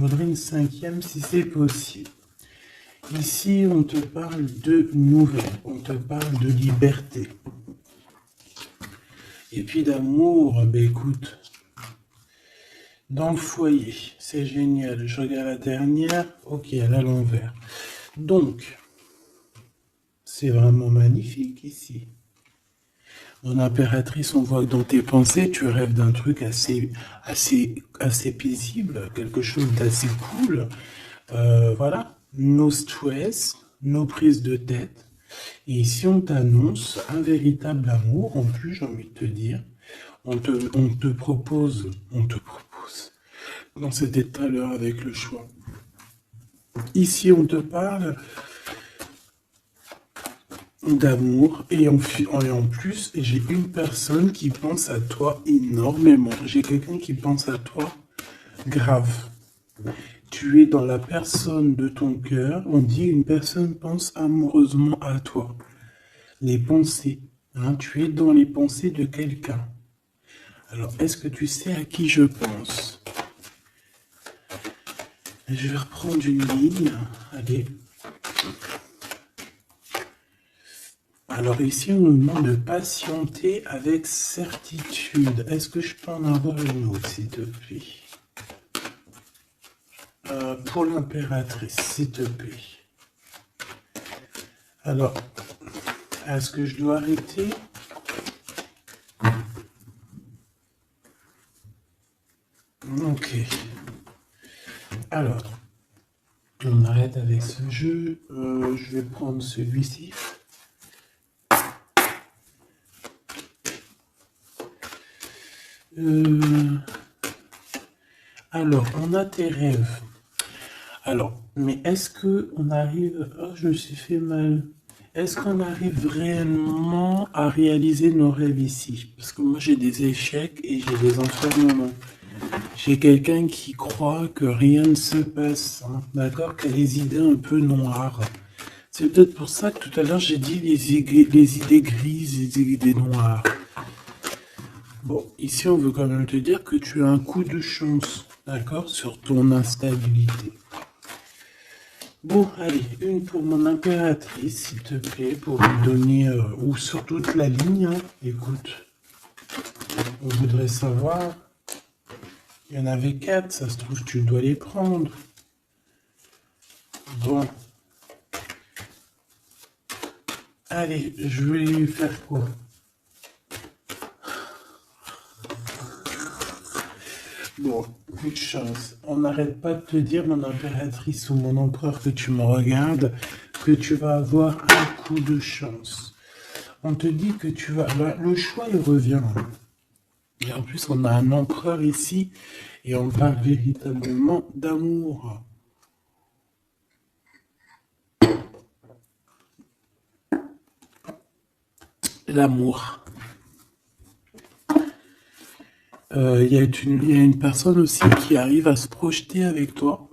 Je voudrais une cinquième si c'est possible. Ici, on te parle de nouvelles, on te parle de liberté. Et puis d'amour, ben écoute, dans le foyer, c'est génial. Je regarde la dernière, ok, elle est à l'envers. Donc, c'est vraiment magnifique ici. Mon impératrice, on voit que dans tes pensées, tu rêves d'un truc assez paisible, quelque chose d'assez cool. Voilà, no stress, no prise de tête. Et ici, on t'annonce un véritable amour. En plus, j'ai envie de te dire, on te propose, dans cet état l'heure avec le choix. Ici, on te parle d'amour et en plus, j'ai une personne qui pense à toi énormément. J'ai quelqu'un qui pense à toi grave. Tu es dans la personne de ton cœur. On dit une personne pense amoureusement à toi. Les pensées. Hein, tu es dans les pensées de quelqu'un. Alors, est-ce que tu sais à qui je pense? Je vais reprendre une ligne. Allez. Alors ici, on nous demande de patienter avec certitude. Est-ce que je peux en avoir une autre, s'il te plaît? Pour l'impératrice, s'il te plaît. Alors, est-ce que je dois arrêter? Ok. Alors, on arrête avec ce jeu. Je vais prendre celui-ci. Alors, on a tes rêves. Alors, mais est-ce que on arrive... Oh, je me suis fait mal. Est-ce qu'on arrive réellement à réaliser nos rêves ici? Parce que moi, j'ai des échecs et j'ai des enfermements. J'ai quelqu'un qui croit que rien ne se passe, hein, d'accord? Qui a des idées un peu noires. C'est peut-être pour ça que tout à l'heure, j'ai dit les idées grises, les idées noires. Bon, ici, on veut quand même te dire que tu as un coup de chance, d'accord, sur ton instabilité. Bon, allez, une pour mon impératrice, s'il te plaît, pour lui donner, ou sur toute la ligne, hein. Écoute, on voudrait savoir, il y en avait 4, ça se trouve, tu dois les prendre. Bon. Allez, je vais lui faire quoi? Bon, coup de chance. On n'arrête pas de te dire, mon impératrice ou mon empereur, que tu me regardes, que tu vas avoir un coup de chance. On te dit que tu vas... Bah, le choix, il revient. Et en plus, on a un empereur ici, et on parle véritablement d'amour. L'amour. Il y a une personne aussi qui arrive à se projeter avec toi.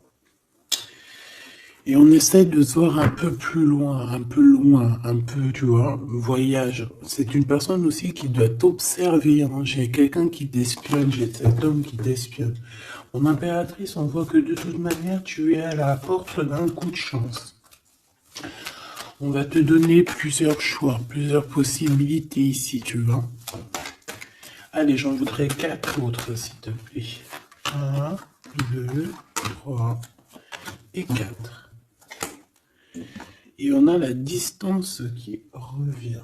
Et on essaie de se voir un peu plus loin, un peu, tu vois, voyage. C'est une personne aussi qui doit t'observer, hein. J'ai quelqu'un qui t'espionne, j'ai cet homme qui t'espionne. Mon impératrice, on voit que de toute manière, tu es à la porte d'un coup de chance. On va te donner plusieurs choix, plusieurs possibilités ici, tu vois. Allez, j'en voudrais 4 autres, s'il te plaît. 1, 2, 3 et 4. Et on a la distance qui revient.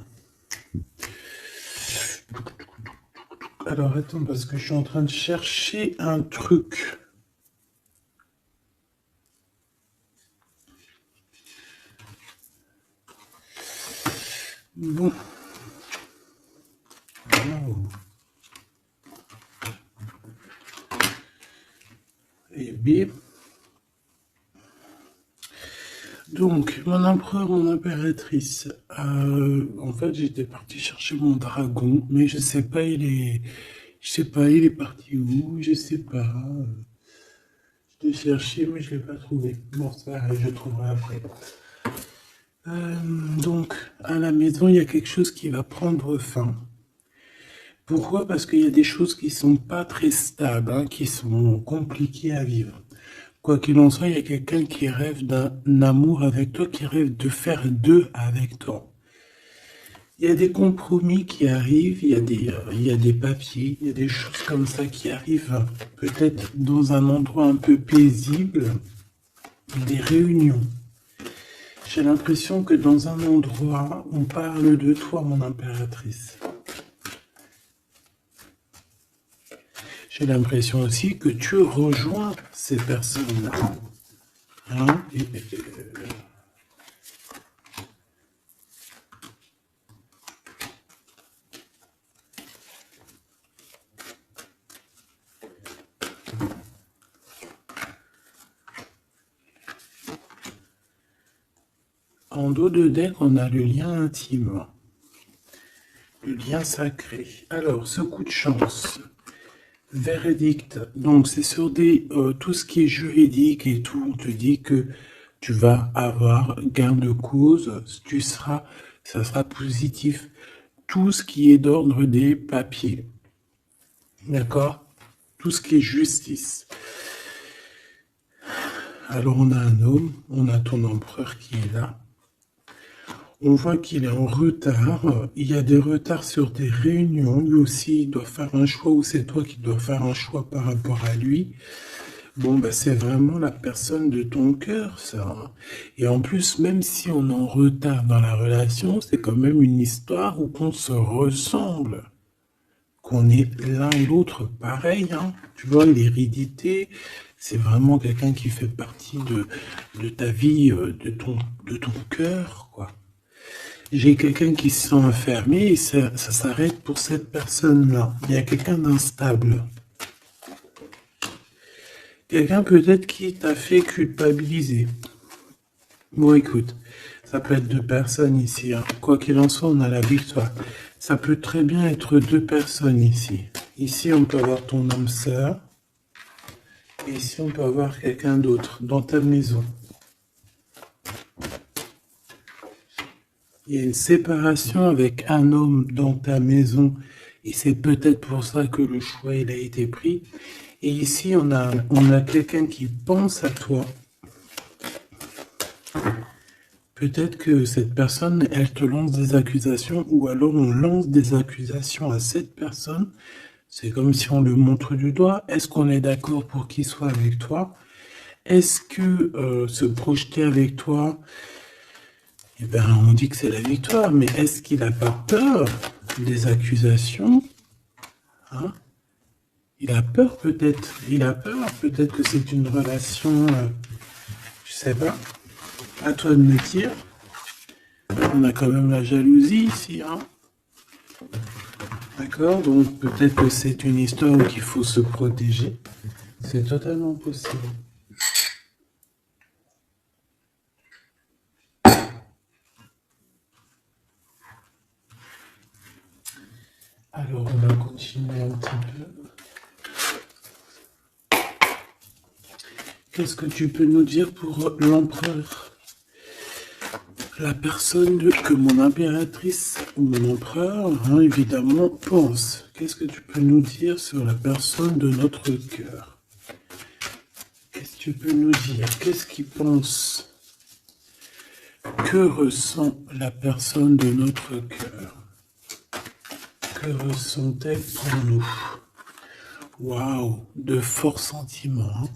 Alors attends, parce que je suis en train de chercher un truc. Bon. Wow. Et B. Donc, mon empereur, mon impératrice. En fait, j'étais parti chercher mon dragon, mais je sais pas, il est parti où, je sais pas. Je l'ai cherché, mais je l'ai pas trouvé. Bon, ça, je le trouverai après. Donc, à la maison, il y a quelque chose qui va prendre fin. Pourquoi? Parce qu'il y a des choses qui sont pas très stables, hein, qui sont compliquées à vivre. Quoi qu'il en soit, il y a quelqu'un qui rêve d'un amour avec toi, qui rêve de faire deux avec toi. Il y a des compromis qui arrivent, il y a des papiers, il y a des choses comme ça qui arrivent, peut-être dans un endroit un peu paisible, des réunions. J'ai l'impression que dans un endroit, on parle de toi, mon impératrice. J'ai l'impression aussi que tu rejoins ces personnes-là. Hein? En dos de deck, on a le lien intime, le lien sacré. Alors, ce coup de chance, verdict, donc c'est sur tout ce qui est juridique et tout, on te dit que tu vas avoir gain de cause, ça sera positif. Tout ce qui est d'ordre des papiers, d'accord? Tout ce qui est justice. Alors on a un homme, on a ton empereur qui est là. On voit qu'il est en retard, il y a des retards sur des réunions, lui aussi il doit faire un choix ou c'est toi qui dois faire un choix par rapport à lui. Bon, bah, c'est vraiment la personne de ton cœur, ça. Et en plus, même si on est en retard dans la relation, c'est quand même une histoire où on se ressemble, qu'on est l'un et l'autre pareil, hein. Tu vois, l'hérédité, c'est vraiment quelqu'un qui fait partie de ta vie, de ton cœur, quoi. J'ai quelqu'un qui se sent enfermé et ça s'arrête pour cette personne-là. Il y a quelqu'un d'instable. Quelqu'un peut-être qui t'a fait culpabiliser. Bon, écoute, ça peut être deux personnes ici, hein. Quoi qu'il en soit, on a la victoire. Ça peut très bien être deux personnes ici. Ici, on peut avoir ton âme sœur. Et ici, on peut avoir quelqu'un d'autre dans ta maison. Il y a une séparation avec un homme dans ta maison et c'est peut-être pour ça que le choix il a été pris. Et ici, on a quelqu'un qui pense à toi. Peut-être que cette personne, elle te lance des accusations ou alors on lance des accusations à cette personne. C'est comme si on le montre du doigt. Est-ce qu'on est d'accord pour qu'il soit avec toi? Est-ce que se projeter avec toi, eh ben, on dit que c'est la victoire, mais est-ce qu'il n'a pas peur des accusations, hein? Il a peur peut-être, peut-être que c'est une relation, je sais pas, à toi de me dire. On a quand même la jalousie ici, hein? D'accord, donc peut-être que c'est une histoire où il faut se protéger. C'est totalement possible. Alors, on va continuer un petit peu. Qu'est-ce que tu peux nous dire pour l'empereur? La personne que mon impératrice ou mon empereur, hein, évidemment, pense. Qu'est-ce que tu peux nous dire sur la personne de notre cœur? Qu'est-ce que tu peux nous dire? Qu'est-ce qu'il pense? Que ressent la personne de notre cœur? Que ressent-elle pour nous? Waouh, de forts sentiments.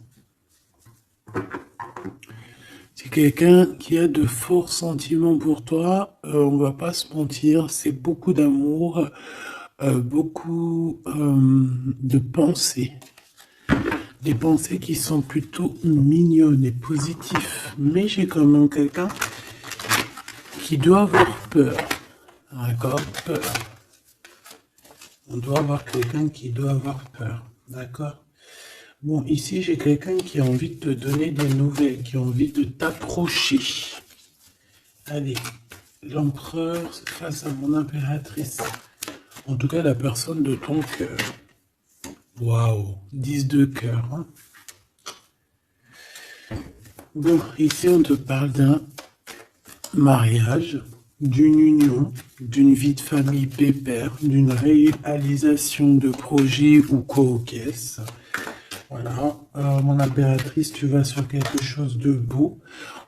C'est quelqu'un qui a de forts sentiments pour toi, on va pas se mentir, c'est beaucoup d'amour, beaucoup de pensées. Des pensées qui sont plutôt mignonnes et positives. Mais j'ai quand même quelqu'un qui doit avoir peur. D'accord? Peur. On doit avoir quelqu'un qui doit avoir peur. D'accord? Bon, ici, j'ai quelqu'un qui a envie de te donner des nouvelles, qui a envie de t'approcher. Allez, l'empereur face à mon impératrice. En tout cas, la personne de ton cœur. Waouh, 10 de cœur. Hein. Bon, ici, on te parle d'un mariage, d'une union, d'une vie de famille pépère, d'une réalisation de projet ou co-caisse. Voilà, mon impératrice, tu vas sur quelque chose de beau.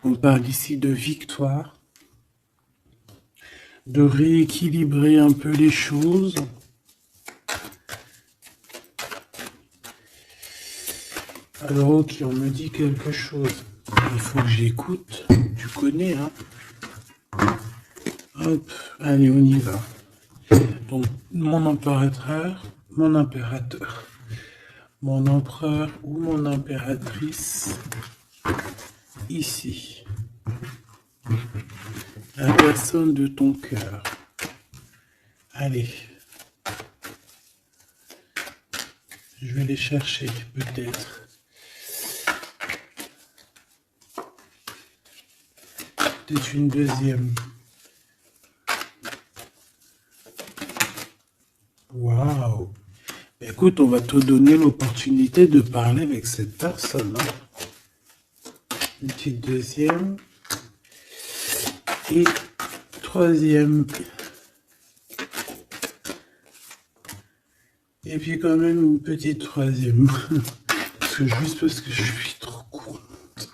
On parle ici de victoire, de rééquilibrer un peu les choses. Alors ok, on me dit quelque chose. Il faut que j'écoute. Tu connais, hein? Hop, allez, on y va. Donc, mon impérateur, mon empereur ou mon impératrice, ici. La personne de ton cœur. Allez. Je vais les chercher, peut-être. Peut-être une deuxième. Waouh! Écoute, on va te donner l'opportunité de parler avec cette personne. Hein. Une petite deuxième. Et troisième. Et puis quand même une petite troisième. Juste parce que je suis trop courante.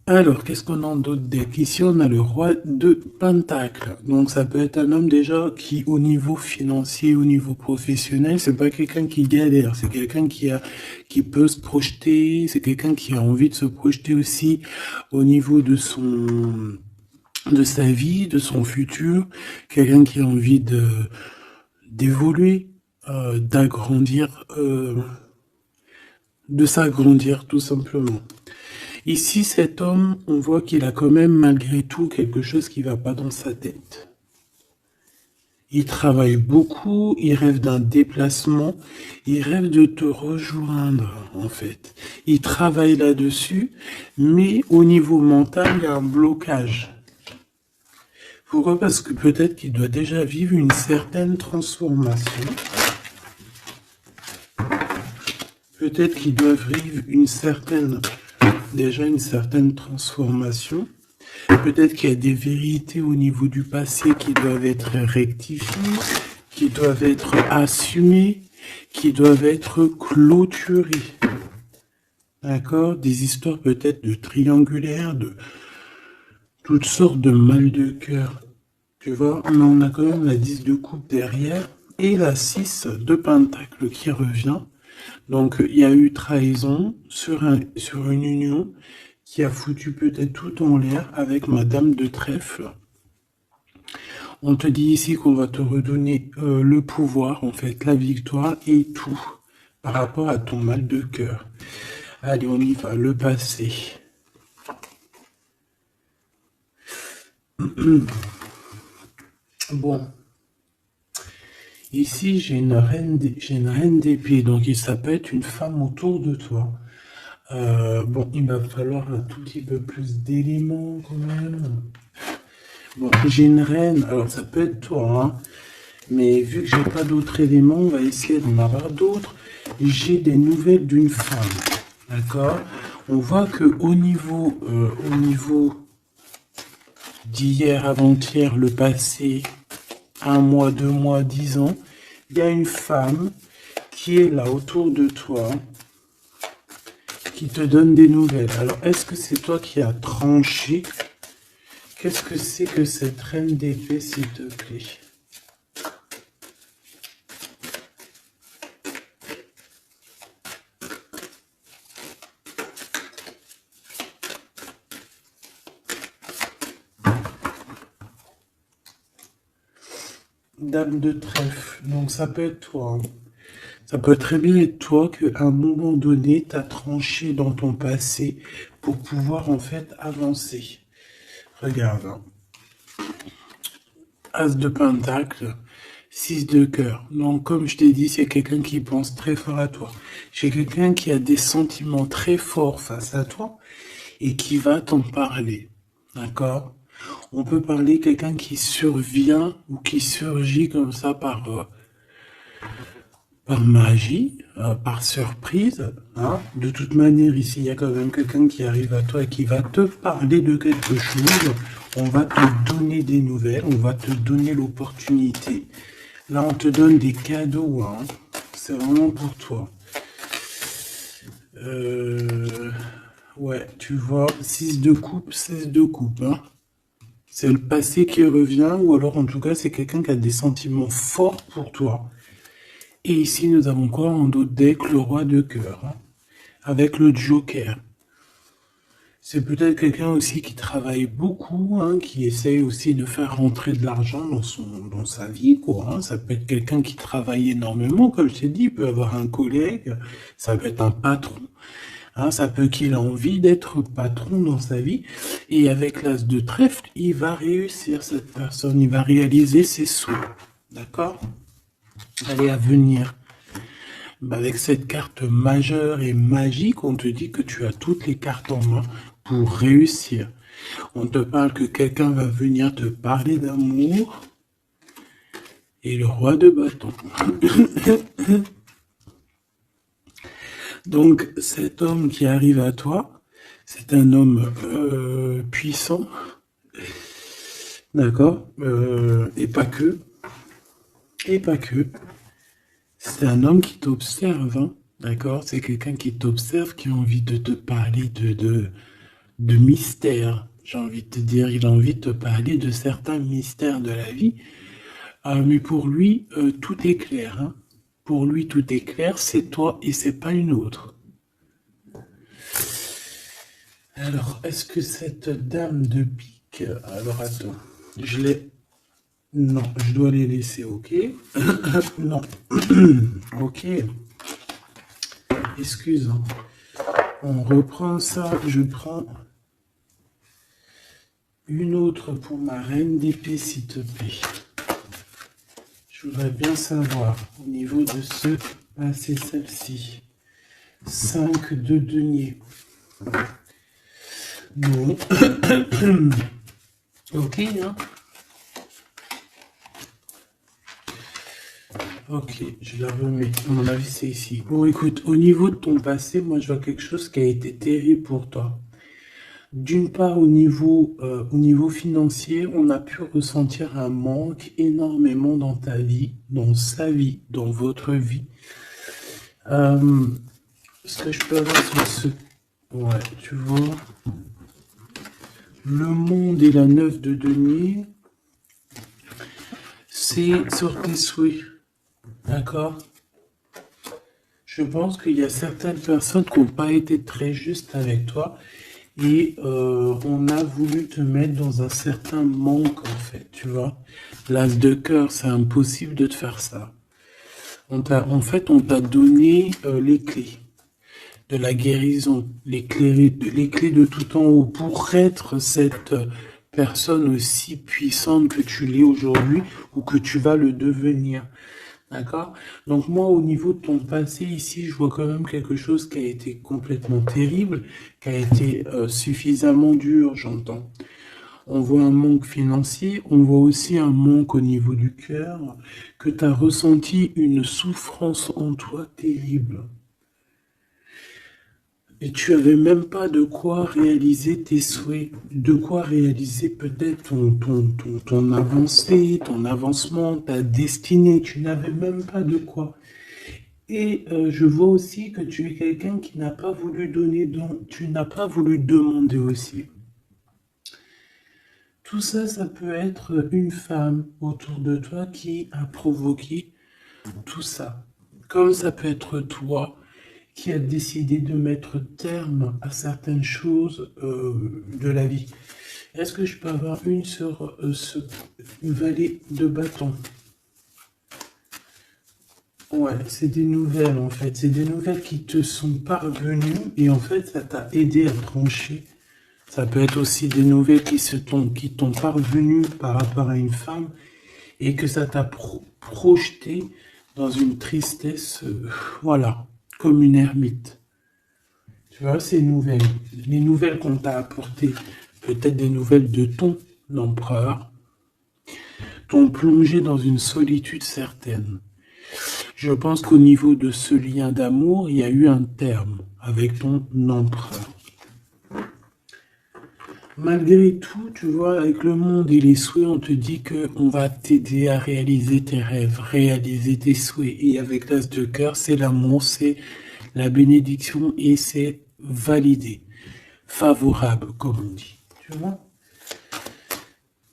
Alors, qu'est-ce qu'on a d'autre deck? Ici, on a le roi de Pentacle. Donc, ça peut être un homme déjà qui, au niveau financier, au niveau professionnel, c'est pas quelqu'un qui galère. C'est quelqu'un qui peut se projeter. C'est quelqu'un qui a envie de se projeter aussi au niveau de sa vie, de son futur. Quelqu'un qui a envie d'évoluer, d'agrandir, de s'agrandir tout simplement. Ici, cet homme, on voit qu'il a quand même malgré tout quelque chose qui ne va pas dans sa tête. Il travaille beaucoup, il rêve d'un déplacement, il rêve de te rejoindre en fait. Il travaille là-dessus, mais au niveau mental, il y a un blocage. Pourquoi? Parce que peut-être qu'il doit déjà vivre une certaine transformation. Peut-être qu'il doit vivre une certaine transformation. Peut-être qu'il y a des vérités au niveau du passé qui doivent être rectifiées, qui doivent être assumées, qui doivent être clôturées. D'accord? Des histoires peut-être de triangulaires, de toutes sortes de mal de cœur. Tu vois? Mais on a quand même la 10 de coupe derrière et la 6 de pentacle qui revient. Donc, il y a eu trahison sur une union qui a foutu peut-être tout en l'air avec Madame de Trèfle. On te dit ici qu'on va te redonner le pouvoir, en fait, la victoire et tout par rapport à ton mal de cœur. Allez, on y va, le passé. Bon. Ici, j'ai une reine d'épée, donc ça peut être une femme autour de toi. Bon, il va falloir un tout petit peu plus d'éléments quand même. Bon, j'ai une reine, alors ça peut être toi, hein, mais vu que j'ai pas d'autres éléments, on va essayer d'en avoir d'autres. J'ai des nouvelles d'une femme, d'accord? On voit que au niveau d'hier, avant-hier, le passé, 1 mois, 2 mois, 10 ans, il y a une femme qui est là autour de toi, qui te donne des nouvelles. Alors, est-ce que c'est toi qui as tranché? Qu'est-ce que c'est que cette reine d'épée, s'il te plaît? Dame de trèfle, donc ça peut être toi. Hein. Ça peut très bien être toi qu'à un moment donné, tu as tranché dans ton passé pour pouvoir en fait avancer. Regarde. Hein. As de pentacle, 6 de cœur. Donc comme je t'ai dit, c'est quelqu'un qui pense très fort à toi. C'est quelqu'un qui a des sentiments très forts face à toi et qui va t'en parler. D'accord? On peut parler quelqu'un qui survient ou qui surgit comme ça par magie, par surprise. Hein. De toute manière, ici, il y a quand même quelqu'un qui arrive à toi et qui va te parler de quelque chose. On va te donner des nouvelles, on va te donner l'opportunité. Là, on te donne des cadeaux. Hein. c'est vraiment pour toi. Ouais, tu vois, 6 de coupe, 16 de coupe, hein. C'est le passé qui revient, ou alors en tout cas, c'est quelqu'un qui a des sentiments forts pour toi. Et ici, nous avons quoi en dos de deck? Le roi de cœur, hein, avec le joker. C'est peut-être quelqu'un aussi qui travaille beaucoup, hein, qui essaye aussi de faire rentrer de l'argent dans sa vie, quoi, hein. Ça peut être quelqu'un qui travaille énormément, comme je t'ai dit, il peut avoir un collègue, ça peut être un patron, hein, ça peut qu'il a envie d'être patron dans sa vie. Et avec l'as de trèfle, il va réussir, cette personne, il va réaliser ses souhaits. D'accord? Allez, à venir. Bah, avec cette carte majeure et magique, on te dit que tu as toutes les cartes en main pour réussir. On te parle que quelqu'un va venir te parler d'amour. Et le roi de bâton. Donc, cet homme qui arrive à toi, c'est un homme puissant. D'accord? Et pas que. Et pas que. C'est un homme qui t'observe, hein, d'accord? C'est quelqu'un qui t'observe, qui a envie de te parler de mystères. J'ai envie de te dire, il a envie de te parler de certains mystères de la vie. Mais pour lui, tout est clair, hein. Pour lui, tout est clair, c'est toi et c'est pas une autre. Alors, est-ce que cette dame de pique... Alors, attends, je l'ai... Non, je dois les laisser, ok? Non. Ok. Excuse. Hein. On reprend ça. Je prends une autre pour ma reine d'épée, s'il te plaît. Je voudrais bien savoir, au niveau de ce... Ah, c'est celle-ci. 5 de denier. Non. Ok, hein? Ok, je la remets. À mon avis, c'est ici. Bon, écoute, au niveau de ton passé, moi, je vois quelque chose qui a été terrible pour toi. D'une part, au niveau financier, on a pu ressentir un manque énormément dans ta vie, dans sa vie, dans votre vie. Ce que je peux avoir sur ce... Ouais, tu vois. Le monde et la 9 de denier, c'est sur tes souhaits. D'accord? Je pense qu'il y a certaines personnes qui n'ont pas été très justes avec toi et on a voulu te mettre dans un certain manque en fait, tu vois. L'as de cœur, c'est impossible de te faire ça. En fait, on t'a donné les clés de la guérison, les clés de tout en haut pour être cette personne aussi puissante que tu l'es aujourd'hui ou que tu vas le devenir. D'accord? Donc moi, au niveau de ton passé, ici, je vois quand même quelque chose qui a été complètement terrible, qui a été suffisamment dur, j'entends. On voit un manque financier, on voit aussi un manque au niveau du cœur, que tu as ressenti une souffrance en toi terrible. Et tu avais même pas de quoi réaliser tes souhaits, de quoi réaliser peut-être ton avancée, ton avancement, ta destinée. Tu n'avais même pas de quoi. Et je vois aussi que tu es quelqu'un qui n'a pas voulu donner, donc tu n'as pas voulu demander aussi. Tout ça, ça peut être une femme autour de toi qui a provoqué tout ça. Comme ça peut être toi qui a décidé de mettre terme à certaines choses de la vie. Est-ce que je peux avoir une sur ce valet de bâton? Ouais, c'est des nouvelles en fait. C'est des nouvelles qui te sont parvenues et en fait, ça t'a aidé à trancher. Ça peut être aussi des nouvelles qui t'ont parvenues par rapport à une femme et que ça t'a projeté dans une tristesse, voilà, comme une ermite. Tu vois, ces nouvelles, les nouvelles qu'on t'a apportées, peut-être des nouvelles de ton empereur, t'ont plongé dans une solitude certaine. Je pense qu'au niveau de ce lien d'amour, il y a eu un terme avec ton empereur. Malgré tout, tu vois, avec le monde et les souhaits, on te dit que on va t'aider à réaliser tes rêves, réaliser tes souhaits. Et avec l'as de cœur, c'est l'amour, c'est la bénédiction et c'est validé, favorable, comme on dit. Tu vois?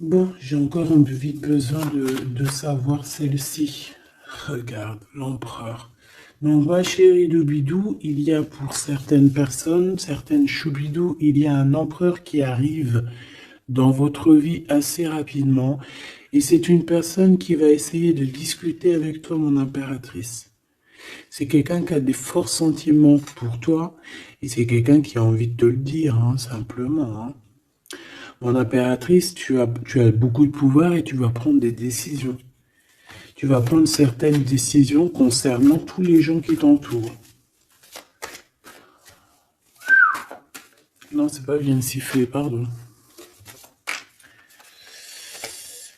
Bon, j'ai encore un peu vite besoin de savoir celle-ci. Regarde, l'empereur. Donc, ma chérie de bidou, il y a pour certaines personnes, certaines choubidou, il y a un empereur qui arrive dans votre vie assez rapidement. Et c'est une personne qui va essayer de discuter avec toi, mon impératrice. C'est quelqu'un qui a des forts sentiments pour toi. Et c'est quelqu'un qui a envie de te le dire, hein, simplement. Hein. Mon impératrice, tu as beaucoup de pouvoir et tu vas prendre des décisions. Tu vas prendre certaines décisions concernant tous les gens qui t'entourent. Non, c'est pas bien siffler, pardon.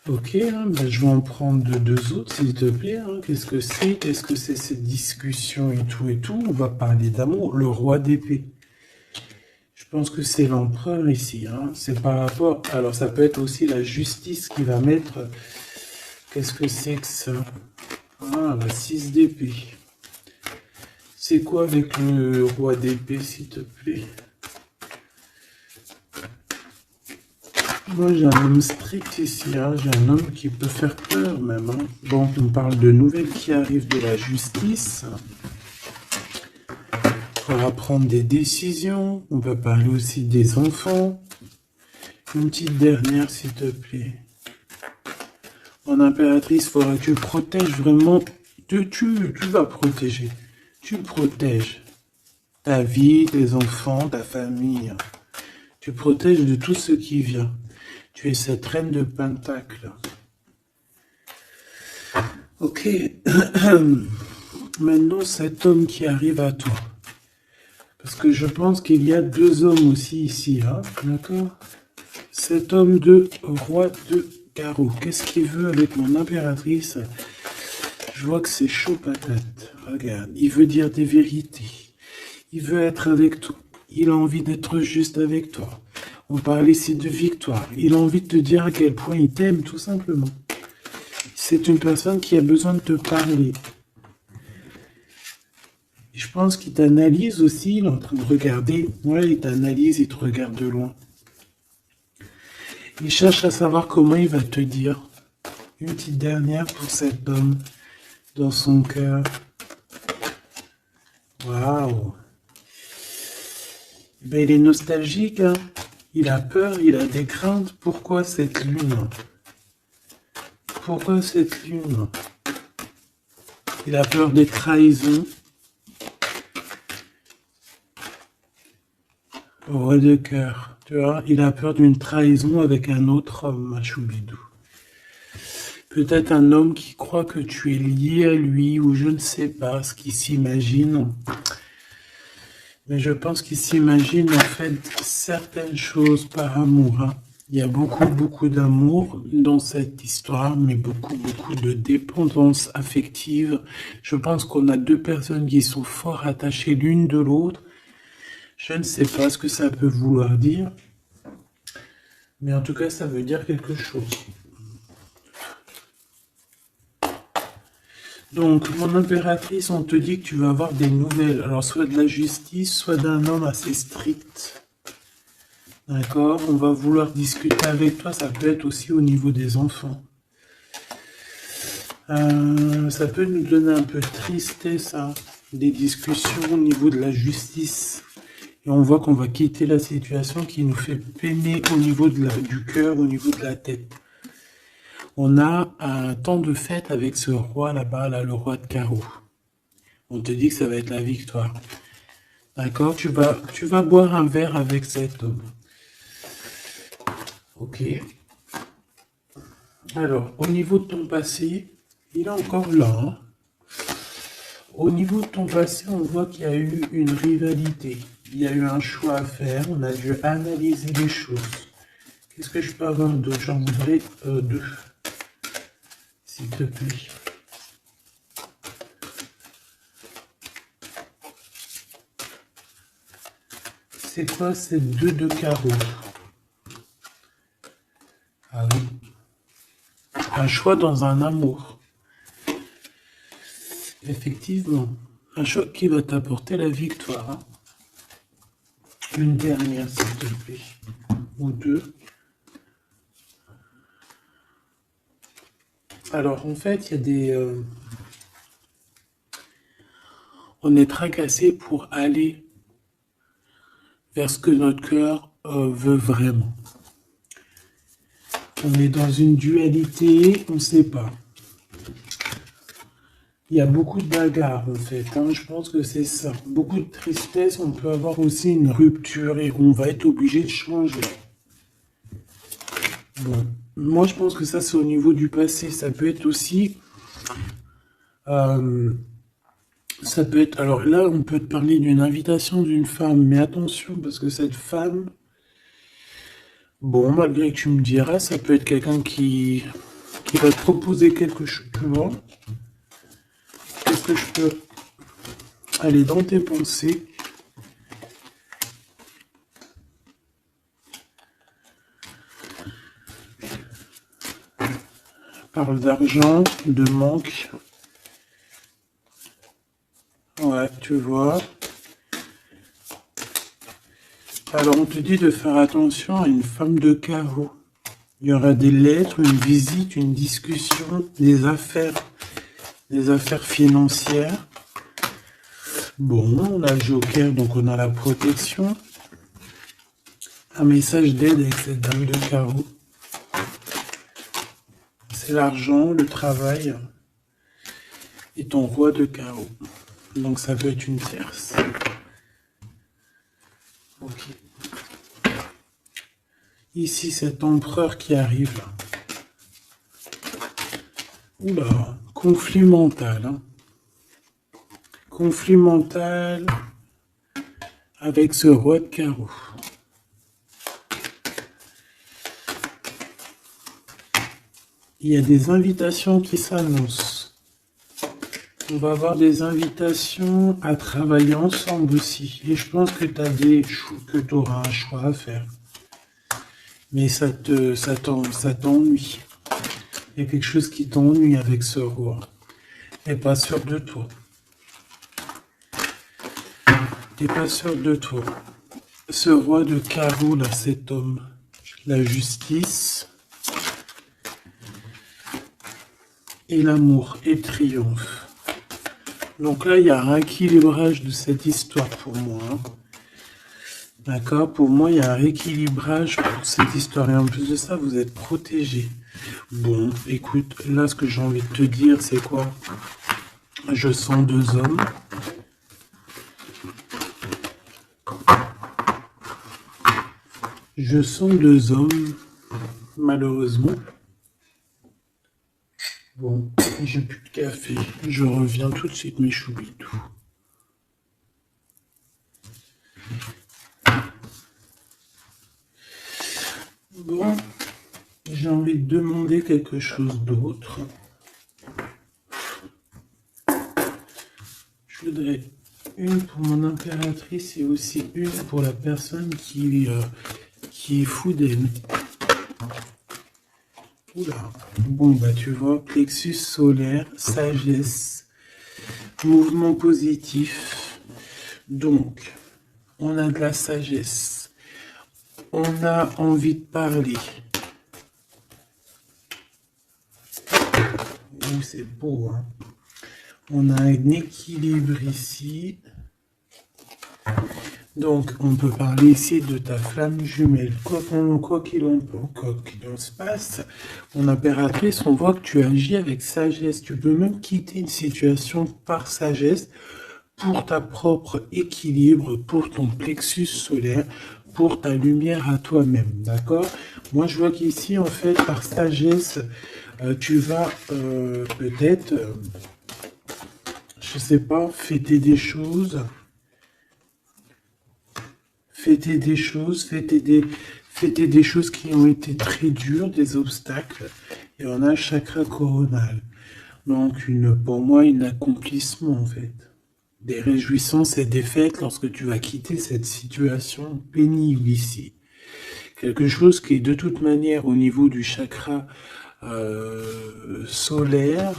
Ok, hein, ben, je vais en prendre deux autres, s'il te plaît. Hein. Qu'est-ce que c'est? Qu'est-ce que c'est cette discussion et tout et tout? On va parler d'amour. Le roi d'épée. Je pense que c'est l'empereur ici. Hein. C'est par rapport... Alors, ça peut être aussi la justice qui va mettre... Qu'est-ce que c'est que ça? Ah, la 6 d'épée. C'est quoi avec le roi d'épée, s'il te plaît? Moi, j'ai un homme strict ici, hein. J'ai un homme qui peut faire peur même. Hein. Bon, on parle de nouvelles qui arrivent de la justice. On va prendre des décisions. On va parler aussi des enfants. Une petite dernière, s'il te plaît. Mon impératrice, il faudra que tu protèges vraiment. Tu vas protéger. Tu protèges ta vie, tes enfants, ta famille. Tu protèges de tout ce qui vient. Tu es cette reine de Pentacle. Ok. Maintenant, cet homme qui arrive à toi. Parce que je pense qu'il y a deux hommes aussi ici. Hein, d'accord? Cet homme de roi de carreau. Qu'est-ce qu'il veut avec mon impératrice? Je vois que c'est chaud patate. Regarde, il veut dire des vérités. Il veut être avec toi. Il a envie d'être juste avec toi. On parle ici de victoire. Il a envie de te dire à quel point il t'aime, tout simplement. C'est une personne qui a besoin de te parler. Et je pense qu'il t'analyse aussi. Il est en train de regarder. Ouais, il t'analyse, il te regarde de loin. Il cherche à savoir comment il va te dire. Une petite dernière pour cet homme dans son cœur. Waouh! Ben, il est nostalgique, hein? Il a peur, il a des craintes. Pourquoi cette lune? Pourquoi cette lune? Il a peur des trahisons. Roi de cœur, tu vois, il a peur d'une trahison avec un autre homme, Machoubidou. Peut-être un homme qui croit que tu es lié à lui, ou je ne sais pas ce qu'il s'imagine. Mais je pense qu'il s'imagine en fait certaines choses par amour. Hein. Il y a beaucoup d'amour dans cette histoire, mais beaucoup de dépendance affective. Je pense qu'on a deux personnes qui sont fort attachées l'une de l'autre. Je ne sais pas ce que ça peut vouloir dire, mais en tout cas, ça veut dire quelque chose. Donc, mon impératrice, on te dit que tu vas avoir des nouvelles. Alors, soit de la justice, soit d'un homme assez strict. D'accord? On va vouloir discuter avec toi. Ça peut être aussi au niveau des enfants. Ça peut nous donner un peu de tristesse, hein, des discussions au niveau de la justice. Et on voit qu'on va quitter la situation qui nous fait peiner au niveau du cœur, au niveau de la tête. On a un temps de fête avec ce roi là-bas, là, le roi de carreau. On te dit que ça va être la victoire. D'accord? Tu vas boire un verre avec cet homme. Ok. Alors, au niveau de ton passé, il est encore là. Hein? Au niveau de ton passé, on voit qu'il y a eu une rivalité. Il y a eu un choix à faire. On a dû analyser les choses. Qu'est-ce que je peux avoir d'autre? J'en voudrais deux. S'il te plaît. C'est quoi ces deux de carreau? Un choix dans un amour. Effectivement. Un choix qui va t'apporter la victoire. Hein. Une dernière, s'il te plaît. Ou deux. Alors, en fait, il y a des... on est tracassé pour aller vers ce que notre cœur veut vraiment. On est dans une dualité, on ne sait pas. Il y a beaucoup de bagarres, en fait. Hein, je pense que c'est ça. Beaucoup de tristesse, on peut avoir aussi une rupture et on va être obligé de changer. Bon. Moi, je pense que ça, c'est au niveau du passé. Ça peut être aussi... ça peut être... Alors là, on peut te parler d'une invitation d'une femme. Mais attention, parce que cette femme... Bon, malgré que tu me diras, ça peut être quelqu'un qui va te proposer quelque chose. Tu vois? Qu'est-ce que je peux aller dans tes pensées? Parle d'argent, de manque. Ouais, tu vois. Alors, on te dit de faire attention à une femme de carreau. Il y aura des lettres, une visite, une discussion, des affaires financières. Bon, on a le joker, donc on a la protection. Un message d'aide avec cette dame de carreau. C'est l'argent, le travail et ton roi de carreau. Donc ça peut être une tierce. Ok. Ici, cet empereur qui arrive là. Oula, conflit mental. Hein. Conflit mental avec ce roi de carreau. Il y a des invitations qui s'annoncent. On va avoir des invitations à travailler ensemble aussi. Et je pense que tu auras un choix à faire. Mais ça t'ennuie. Il y a quelque chose qui t'ennuie avec ce roi. T'es pas sûr de toi. T'es pas sûr de toi. Ce roi de carreau, là, cet homme. La justice. Et l'amour. Et le triomphe. Donc là, il y a un rééquilibrage de cette histoire pour moi. Hein. D'accord? Pour moi, il y a un rééquilibrage pour cette histoire. Et en plus de ça, vous êtes protégés. Bon, écoute, là, ce que j'ai envie de te dire, c'est quoi? Je sens deux hommes. Je sens deux hommes, malheureusement. Bon, j'ai plus de café. Je reviens tout de suite, mes choubidous. Bon, j'ai envie de demander quelque chose d'autre. Je voudrais une pour mon impératrice et aussi une pour la personne qui est fou d'elle. Oula. Bon, bah tu vois, plexus solaire, sagesse, mouvement positif. Donc, on a de la sagesse. On a envie de parler. Oh, c'est beau, hein. On a un équilibre ici. Donc, on peut parler ici de ta flamme jumelle. Quoi qu'il en se passe, mon impératrice, on voit que tu agis avec sagesse. Tu peux même quitter une situation par sagesse pour ta propre équilibre, pour ton plexus solaire, pour ta lumière à toi-même. D'accord? Moi, je vois qu'ici, en fait, par sagesse, tu vas peut-être, je sais pas, fêter des choses. Fêter des choses qui ont été très dures, des obstacles. Et on a le chakra coronal. Donc, pour moi, un accomplissement, en fait. Des réjouissances et des fêtes lorsque tu vas quitter cette situation pénible ici. Quelque chose qui est de toute manière au niveau du chakra solaire,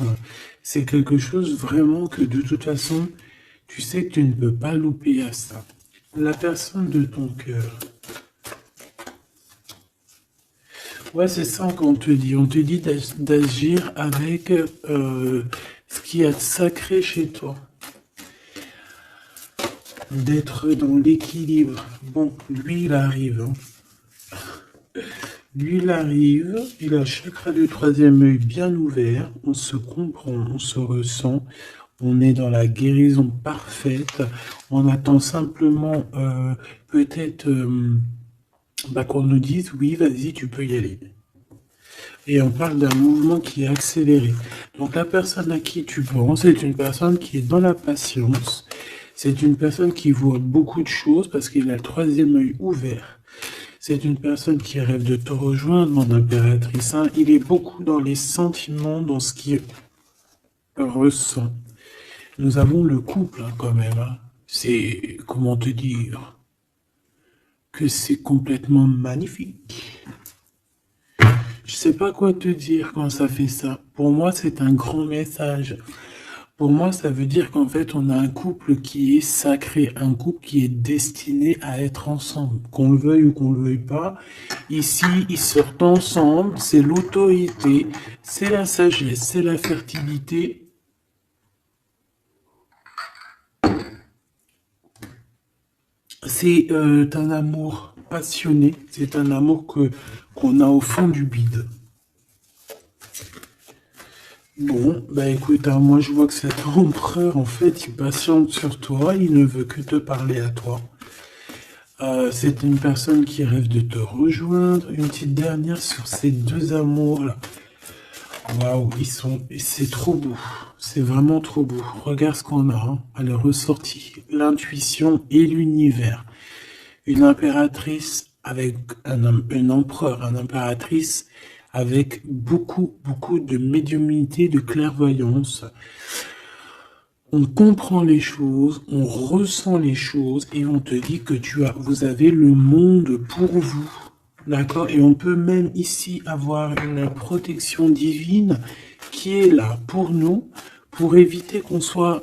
c'est quelque chose vraiment que de toute façon, tu sais que tu ne peux pas louper à ça. La personne de ton cœur. Ouais, c'est ça qu'on te dit. On te dit d'agir avec ce qui est sacré chez toi. D'être dans l'équilibre. Bon, lui, il arrive. Lui, il arrive. Il a le chakra du troisième œil bien ouvert. On se comprend, on se ressent. On est dans la guérison parfaite. On attend simplement peut-être qu'on nous dise oui, vas-y, tu peux y aller. Et on parle d'un mouvement qui est accéléré. Donc la personne à qui tu penses, c'est une personne qui est dans la patience. C'est une personne qui voit beaucoup de choses parce qu'il a le troisième œil ouvert. C'est une personne qui rêve de te rejoindre, mon impératrice. Hein. Il est beaucoup dans les sentiments, dans ce qu'il ressent. Nous avons le couple hein, quand même. Hein. C'est, comment te dire, que c'est complètement magnifique. Je sais pas quoi te dire quand ça fait ça. Pour moi, c'est un grand message. Pour moi, ça veut dire qu'en fait, on a un couple qui est sacré, un couple qui est destiné à être ensemble. Qu'on le veuille ou qu'on le veuille pas, ici, ils sortent ensemble, c'est l'autorité, c'est la sagesse, c'est la fertilité. C'est un amour passionné, c'est un amour qu'on a au fond du bide. Bon, bah écoute, hein, moi je vois que cet empereur, en fait, il patiente sur toi, il ne veut que te parler à toi. C'est une personne qui rêve de te rejoindre. Une petite dernière sur ces deux amours-là. Waouh, c'est trop beau. C'est vraiment trop beau. Regarde ce qu'on a, hein, à la ressortie. L'intuition et l'univers. Une impératrice avec un empereur, une impératrice avec beaucoup de médiumnité, de clairvoyance. On comprend les choses, on ressent les choses et on te dit que vous avez le monde pour vous. D'accord? Et on peut même ici avoir une protection divine qui est là pour nous, pour éviter qu'on soit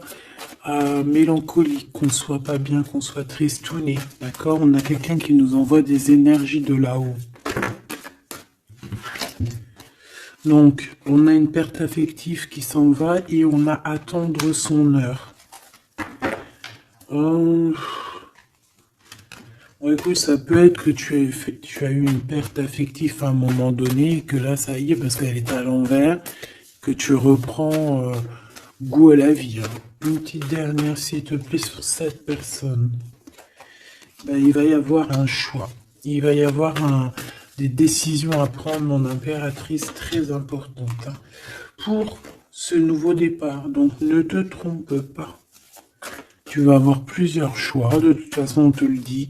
mélancolique, qu'on soit pas bien, qu'on soit tristouné. D'accord? On a quelqu'un qui nous envoie des énergies de là-haut. Donc, on a une perte affective qui s'en va et on a à attendre son heure. Bon, écoute, ça peut être que tu as eu une perte affective à un moment donné et que là, ça y est, parce qu'elle est à l'envers, que tu reprends goût à la vie. Hein. Une petite dernière, s'il te plaît, sur cette personne. Ben, il va y avoir un choix. Il va y avoir des décisions à prendre, mon impératrice, très importantes hein, pour ce nouveau départ. Donc, ne te trompe pas. Tu vas avoir plusieurs choix. De toute façon, on te le dit.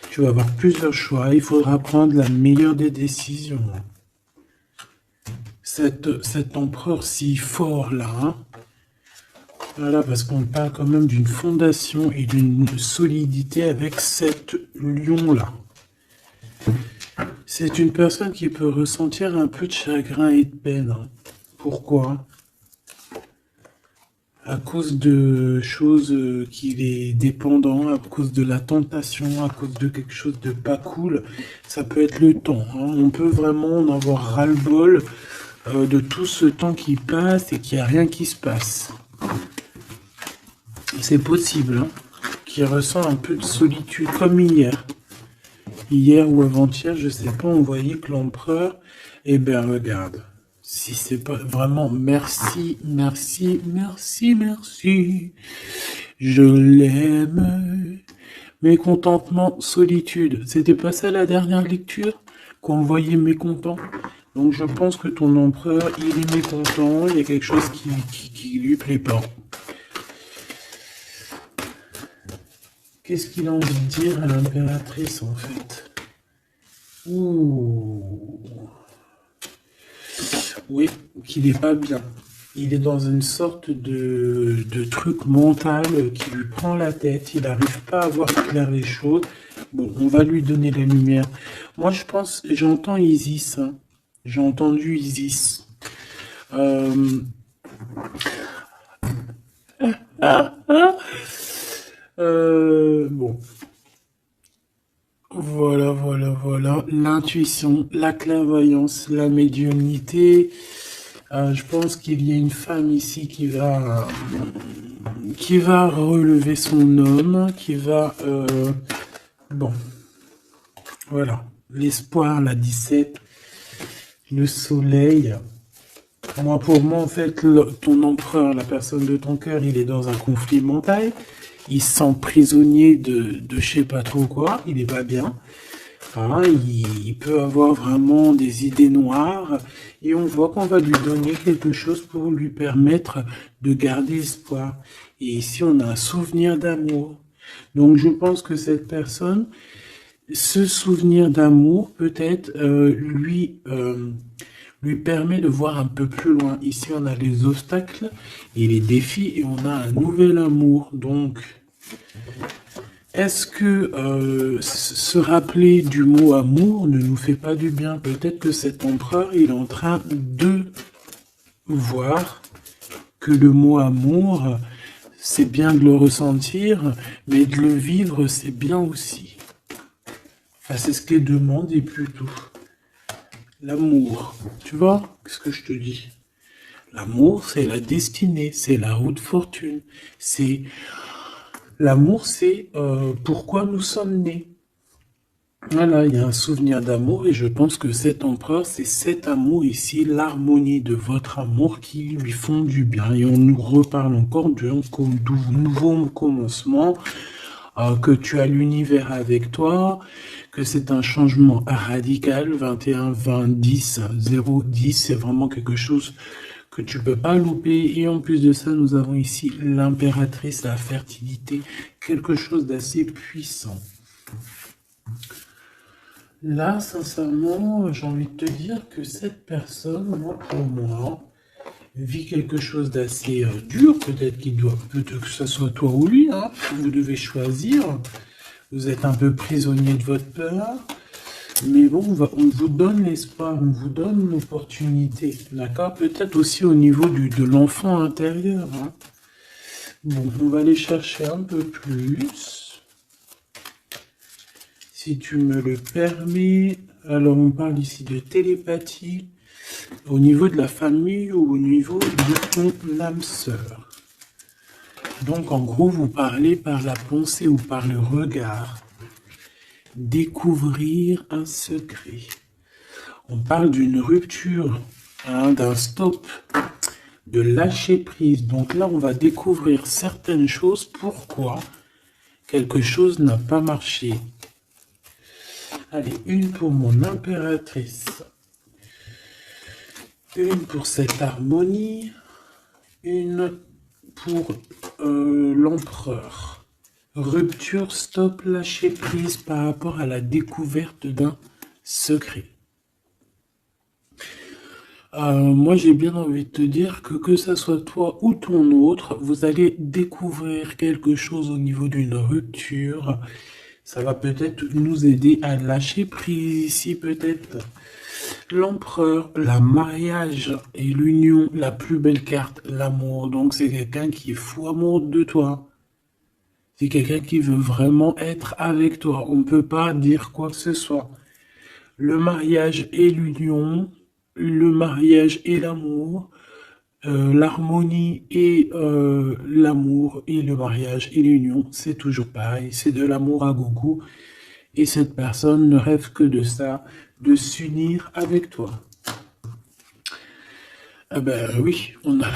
Tu vas avoir plusieurs choix. Il faudra prendre la meilleure des décisions. Cet empereur si fort là, hein, voilà, parce qu'on parle quand même d'une fondation et d'une solidité avec cet lion-là. C'est une personne qui peut ressentir un peu de chagrin et de peine. Hein. Pourquoi? À cause de choses qu'il est dépendant, à cause de la tentation, à cause de quelque chose de pas cool. Ça peut être le temps. Hein. On peut vraiment en avoir ras-le-bol de tout ce temps qui passe et qu'il n'y a rien qui se passe. C'est possible, hein, qu'il ressent un peu de solitude, comme hier. Hier ou avant-hier, je sais pas, on voyait que l'empereur, eh bien regarde, si c'est pas vraiment merci, je l'aime. Mécontentement, solitude, c'était pas ça la dernière lecture, qu'on voyait mécontent. Donc je pense que ton empereur, il est mécontent, il y a quelque chose qui lui plaît pas. Qu'est-ce qu'il a envie de dire à l'impératrice, en fait? Ouh. Oui, qu'il n'est pas bien. Il est dans une sorte de truc mental qui lui prend la tête. Il n'arrive pas à voir clair les choses. Bon, on va lui donner la lumière. Moi, je pense, j'entends Isis. Hein. J'ai entendu Isis. Euh, ah, ah, bon, voilà, voilà, voilà. L'intuition, la clairvoyance, la médiumnité. Je pense qu'il y a une femme ici qui va relever son homme, qui va... bon, voilà. L'espoir, la 17, le soleil. Moi, pour moi, en fait, ton empereur, la personne de ton cœur, il est dans un conflit mental. Il se sent prisonnier de je sais pas trop quoi. Il est pas bien. Hein, il peut avoir vraiment des idées noires. Et on voit qu'on va lui donner quelque chose pour lui permettre de garder espoir. Et ici, on a un souvenir d'amour. Donc, je pense que cette personne, ce souvenir d'amour, peut-être, lui permet de voir un peu plus loin. Ici, on a les obstacles et les défis et on a un nouvel amour. Donc, est-ce que se rappeler du mot amour ne nous fait pas du bien? Peut-être que cet empereur, il est en train de voir que le mot amour, c'est bien de le ressentir, mais de le vivre, c'est bien aussi. Enfin, c'est ce qu'il demande et plutôt. L'amour, tu vois, qu'est-ce que je te dis? L'amour, c'est la destinée, c'est la haute fortune, c'est... L'amour, c'est pourquoi nous sommes nés. Voilà, il y a un souvenir d'amour et je pense que cet empereur, c'est cet amour ici, l'harmonie de votre amour qui lui font du bien. Et on nous reparle encore d'un nouveau commencement, que tu as l'univers avec toi, que c'est un changement radical, 21, 20, 10, 0, 10, c'est vraiment quelque chose que tu peux pas louper. Et en plus de ça, nous avons ici l'impératrice, la fertilité, quelque chose d'assez puissant. Là, sincèrement, j'ai envie de te dire que cette personne, moi, pour moi, vit quelque chose d'assez dur. Peut-être peut-être que ce soit toi ou lui, hein. Vous devez choisir. Vous êtes un peu prisonnier de votre peur. Mais bon, on vous donne l'espoir, on vous donne l'opportunité, d'accord? Peut-être aussi au niveau de l'enfant intérieur, hein. Bon, on va aller chercher un peu plus. Si tu me le permets. Alors, on parle ici de télépathie au niveau de la famille ou au niveau de ton âme sœur. Donc, en gros, vous parlez par la pensée ou par le regard. Découvrir un secret. On parle d'une rupture, hein, d'un stop, de lâcher prise. Donc là, on va découvrir certaines choses. Pourquoi quelque chose n'a pas marché. Allez, une pour mon impératrice. Une pour cette harmonie. Une pour l'empereur. Rupture, stop, lâcher prise par rapport à la découverte d'un secret. Moi, j'ai bien envie de te dire que ça soit toi ou ton autre, vous allez découvrir quelque chose au niveau d'une rupture. Ça va peut-être nous aider à lâcher prise ici, peut-être. L'empereur, la mariage et l'union, la plus belle carte, l'amour. Donc, c'est quelqu'un qui est fou amoureux de toi. C'est quelqu'un qui veut vraiment être avec toi. On ne peut pas dire quoi que ce soit. Le mariage et l'union, le mariage et l'amour, l'harmonie et l'amour et le mariage et l'union, c'est toujours pareil. C'est de l'amour à gogo. Et cette personne ne rêve que de ça, de s'unir avec toi. Ah ben oui, on a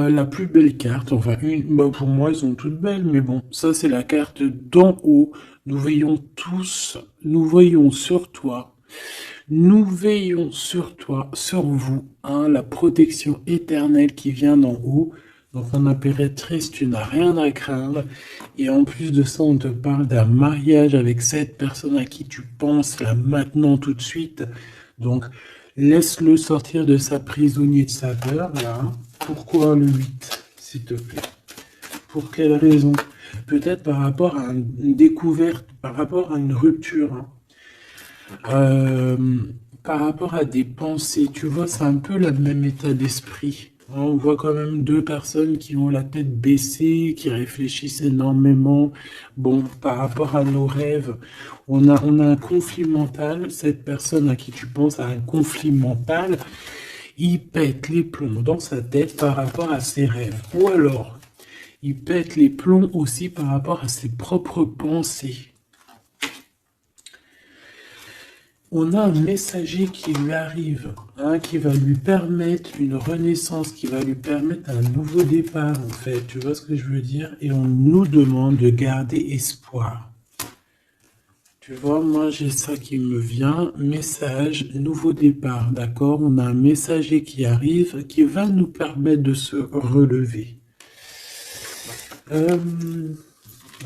la plus belle carte, enfin pour moi elles sont toutes belles, mais bon, ça c'est la carte d'en haut. Nous veillons tous, nous voyons sur toi, nous veillons sur toi, sur vous, hein, la protection éternelle qui vient d'en haut. Donc en impératrice, tu n'as rien à craindre. Et en plus de ça, on te parle d'un mariage avec cette personne à qui tu penses là maintenant tout de suite. Donc laisse-le sortir de sa prisonnier de sa peur là. Pourquoi le 8, s'il te plaît? Pour quelle raison? Peut-être par rapport à une découverte, par rapport à une rupture, hein. Euh, Par rapport à des pensées, tu vois, c'est un peu le même état d'esprit. On voit quand même deux personnes qui ont la tête baissée, qui réfléchissent énormément. Bon, par rapport à nos rêves, on a un conflit mental. Cette personne à qui tu penses a un conflit mental. Il pète les plombs dans sa tête par rapport à ses rêves. Ou alors, il pète les plombs aussi par rapport à ses propres pensées. On a un messager qui lui arrive, hein, qui va lui permettre une renaissance, qui va lui permettre un nouveau départ, en fait. Tu vois ce que je veux dire? Et on nous demande de garder espoir. Tu vois, moi j'ai ça qui me vient, message, nouveau départ, d'accord? On a un messager qui arrive, qui va nous permettre de se relever.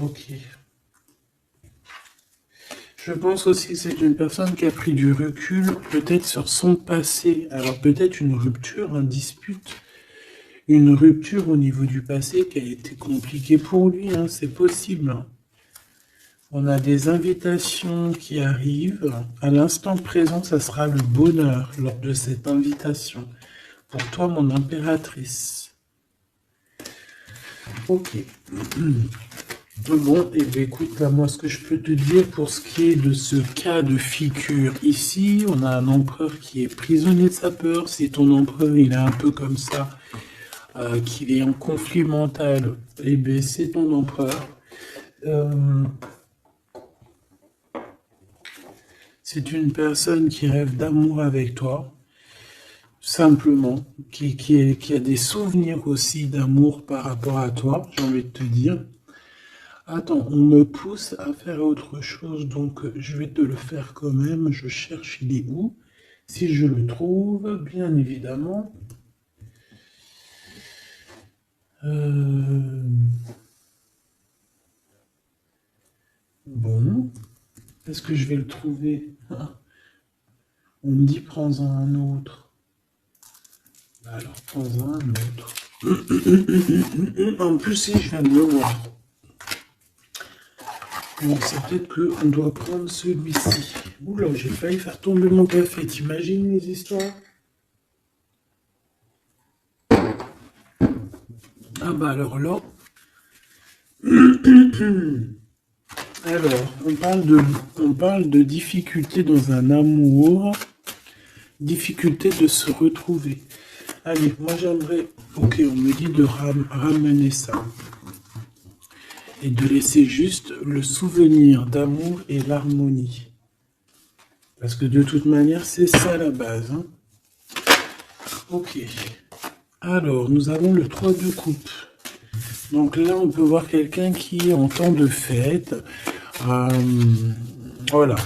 Ok. Je pense aussi que c'est une personne qui a pris du recul, peut-être sur son passé. Alors peut-être une rupture, une dispute, une rupture au niveau du passé qui a été compliquée pour lui, hein, c'est possible. On a des invitations qui arrivent. À l'instant présent, ça sera le bonheur lors de cette invitation. Pour toi, mon impératrice. Ok. Bon, et bien écoute, là, moi, ce que je peux te dire pour ce qui est de ce cas de figure ici, on a un empereur qui est prisonnier de sa peur. Si ton empereur, il est un peu comme ça, qu'il est en conflit mental, eh bien, c'est ton empereur. C'est une personne qui rêve d'amour avec toi, simplement, qui a des souvenirs aussi d'amour par rapport à toi, j'ai envie de te dire. Attends, on me pousse à faire autre chose, donc je vais te le faire quand même. Je cherche, il est où? Si je le trouve, bien évidemment. Euh, Bon, est-ce que je vais le trouver? On me dit prends-en un autre. Alors, prends-en un autre. En plus, si je viens de le voir. Bon, c'est peut-être qu'on doit prendre celui-ci. Oula, j'ai failli faire tomber mon café. T'imagines les histoires? Ah bah alors là. Alors, on parle de difficulté dans un amour, difficulté de se retrouver. Allez, moi j'aimerais, ok, on me dit de ramener ça et de laisser juste le souvenir d'amour et l'harmonie. Parce que de toute manière, c'est ça la base, hein. Ok. Alors, nous avons le 3 de coupe. Donc là, on peut voir quelqu'un qui est en temps de fête. Euh, voilà.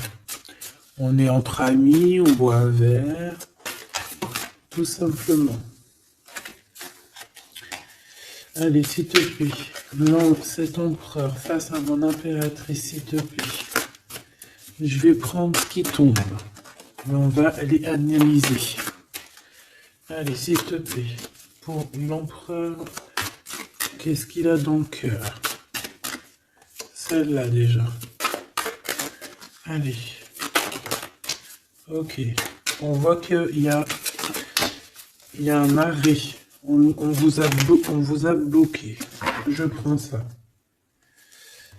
On est entre amis, on boit un verre, tout simplement. Allez, s'il te plaît, lance cet empereur face à mon impératrice, s'il te plaît. Je vais prendre ce qui tombe. Et on va aller analyser. Allez, s'il te plaît, pour l'empereur, qu'est-ce qu'il a dans le cœur? Celle-là déjà. Allez. Ok. On voit qu'il y a un arrêt. On vous a bloqué. Je prends ça.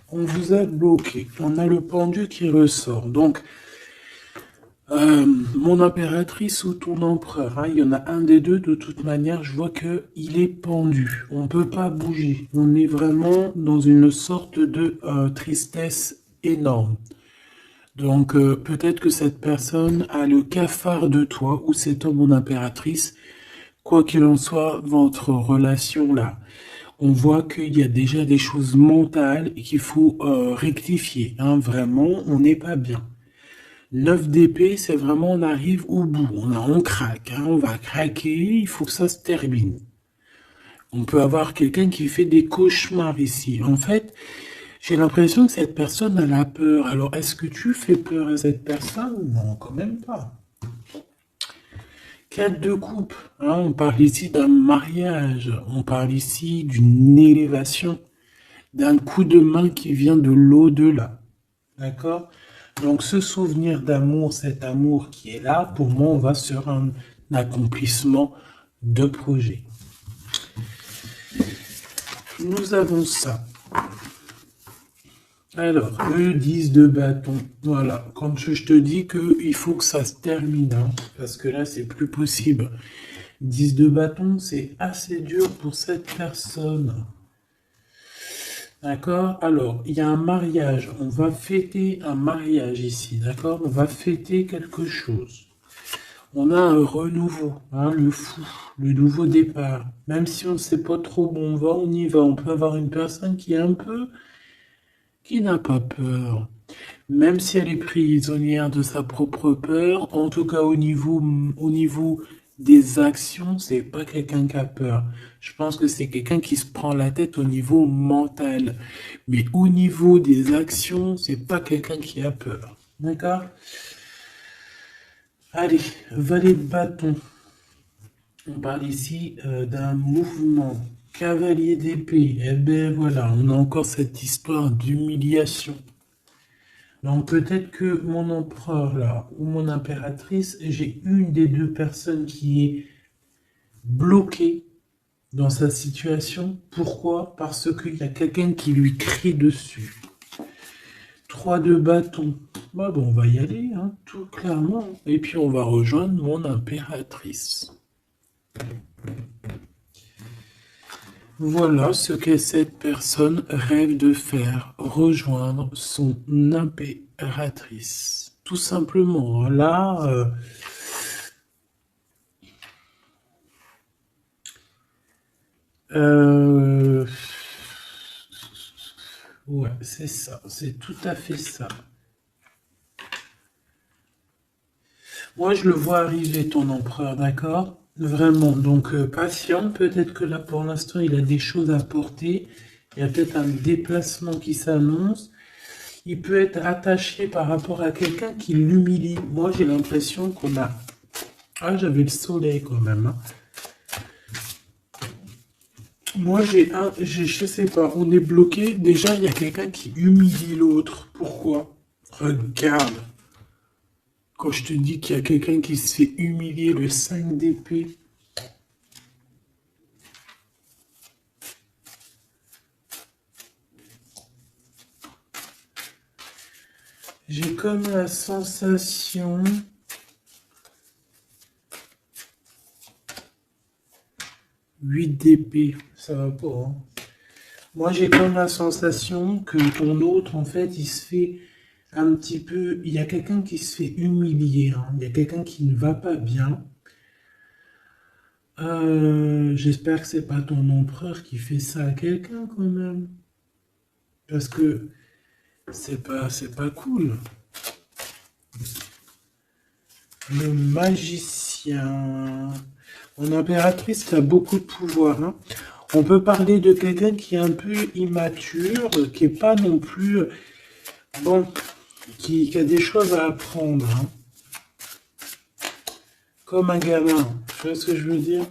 On vous a bloqué. On a le pendu qui ressort. Donc, mon impératrice ou ton empereur, hein, il y en a un des deux. De toute manière, je vois qu'il est pendu. On ne peut pas bouger. On est vraiment dans une sorte de tristesse énorme. Donc, peut-être que cette personne a le cafard de toi, ou cet homme, mon impératrice. Quoi qu'il en soit, votre relation là, on voit qu'il y a déjà des choses mentales et qu'il faut rectifier, hein. Vraiment, on n'est pas bien. 9 d'épée, c'est vraiment on arrive au bout, on craque, hein, on va craquer, il faut que ça se termine. On peut avoir quelqu'un qui fait des cauchemars ici. En fait, j'ai l'impression que cette personne a la peur. Alors, est-ce que tu fais peur à cette personne? Non, quand même pas. 4 de coupe, hein, on parle ici d'un mariage, on parle ici d'une élévation, d'un coup de main qui vient de l'au-delà. D'accord? Donc ce souvenir d'amour, cet amour qui est là, pour moi, on va sur un accomplissement de projet. Nous avons ça. Alors, le 10 de bâton. Voilà, quand je te dis qu'il faut que ça se termine, hein, parce que là, c'est plus possible. 10 de bâton, c'est assez dur pour cette personne. D'accord? Alors, il y a un mariage. On va fêter un mariage ici, d'accord? On va fêter quelque chose. On a un renouveau, hein, le fou, le nouveau départ. Même si on ne sait pas trop où on va, on y va. On peut avoir une personne qui est un peu, qui n'a pas peur. Même si elle est prisonnière de sa propre peur, en tout cas au niveau des actions, c'est pas quelqu'un qui a peur. Je pense que c'est quelqu'un qui se prend la tête au niveau mental. Mais au niveau des actions, c'est pas quelqu'un qui a peur. D'accord? Allez, valet de bâton. On parle ici d'un mouvement. Cavalier d'épée. Eh ben voilà, on a encore cette histoire d'humiliation. Donc peut-être que mon empereur là, ou mon impératrice, j'ai une des deux personnes qui est bloquée dans sa situation. Pourquoi? Parce qu'il y a quelqu'un qui lui crie dessus. 3 de bâton. Bah bon, on va y aller, hein, tout clairement. Et puis on va rejoindre mon impératrice. Voilà ce que cette personne rêve de faire, rejoindre son impératrice. Tout simplement, là, ouais, c'est ça, c'est tout à fait ça. Moi, je le vois arriver, ton empereur, d'accord? Vraiment, donc patient, peut-être que là, pour l'instant, il a des choses à porter. Il y a peut-être un déplacement qui s'annonce. Il peut être attaché par rapport à quelqu'un qui l'humilie. Moi, j'ai l'impression qu'on a... Ah, j'avais le soleil quand même, hein. Moi, je sais pas, on est bloqué. Déjà, il y a quelqu'un qui humilie l'autre. Pourquoi? Regarde. Quand je te dis qu'il y a quelqu'un qui se fait humilier, le 5 d'épée. J'ai comme la sensation... 8 d'épée, ça va pas, hein. Moi, j'ai comme la sensation que ton autre, en fait, il se fait un petit peu... Il y a quelqu'un qui se fait humilier, hein. Il y a quelqu'un qui ne va pas bien. J'espère que c'est pas ton empereur qui fait ça à quelqu'un, quand même. Parce que c'est pas cool. Le magicien. Mon impératrice a beaucoup de pouvoir, hein. On peut parler de quelqu'un qui est un peu immature, qui est pas non plus... Bon, qui a des choses à apprendre, hein. Comme un gamin. Tu vois ce que je veux dire?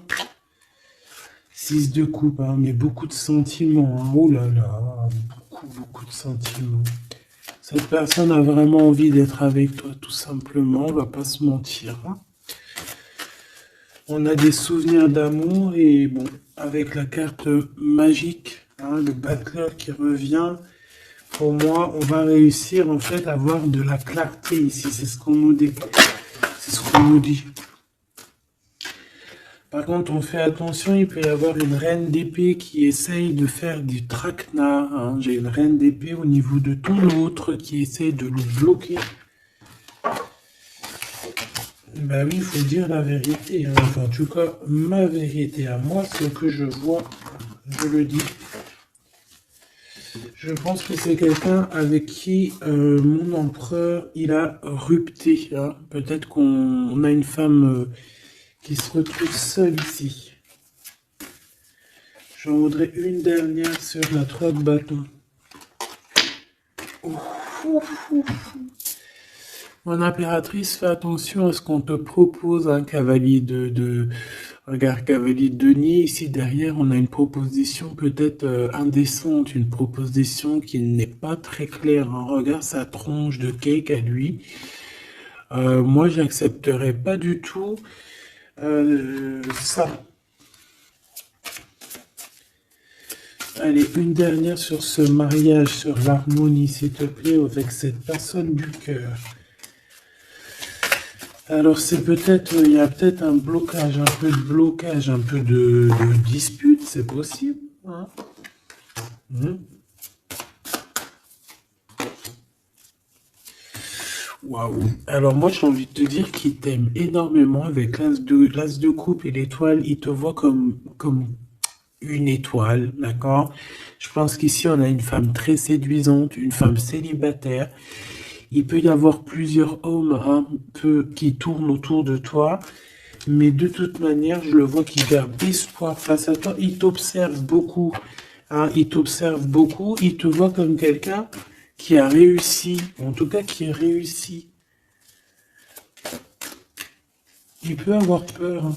6 de coupe, hein, mais beaucoup de sentiments, hein. Oh là là, beaucoup de sentiments. Cette personne a vraiment envie d'être avec toi, tout simplement, on va pas se mentir, hein. On a des souvenirs d'amour et bon, avec la carte magique, hein, le battleur qui revient, pour moi, on va réussir en fait à avoir de la clarté ici. C'est ce qu'on nous dit. C'est ce qu'on nous dit. Par contre, on fait attention, il peut y avoir une reine d'épée qui essaye de faire du traquenard, hein. J'ai une reine d'épée au niveau de ton autre qui essaye de le bloquer. Bah oui, il faut dire la vérité, hein. Enfin, en tout cas, ma vérité à moi, ce que je vois, je le dis. Je pense que c'est quelqu'un avec qui mon empereur, il a rupté, hein. Peut-être qu'on a une femme qui se retrouve seule ici. J'en voudrais une dernière sur la 3 de bâton. Mon impératrice, fais attention à ce qu'on te propose, un cavalier Regarde, cavalier de Denis, ici derrière, on a une proposition peut-être indécente, une proposition qui n'est pas très claire, hein. Regarde sa tronche de cake à lui. Moi, j'accepterais pas du tout ça. Allez, une dernière sur ce mariage, sur l'harmonie, s'il te plaît, avec cette personne du cœur. Alors, c'est peut-être, il y a peut-être un blocage, un peu de blocage, un peu de dispute, c'est possible, hein. Waouh. Alors moi j'ai envie de te dire qu'il t'aime énormément avec l'as de coupe et l'étoile. Il te voit comme une étoile, d'accord? Je pense qu'ici on a une femme très séduisante, une femme célibataire. Il peut y avoir plusieurs hommes un peu qui tournent autour de toi, mais de toute manière, je le vois qui garde espoir face à toi. Il t'observe beaucoup, hein, il t'observe beaucoup. Il te voit comme quelqu'un qui a réussi, en tout cas qui a réussi. Il peut avoir peur, hein.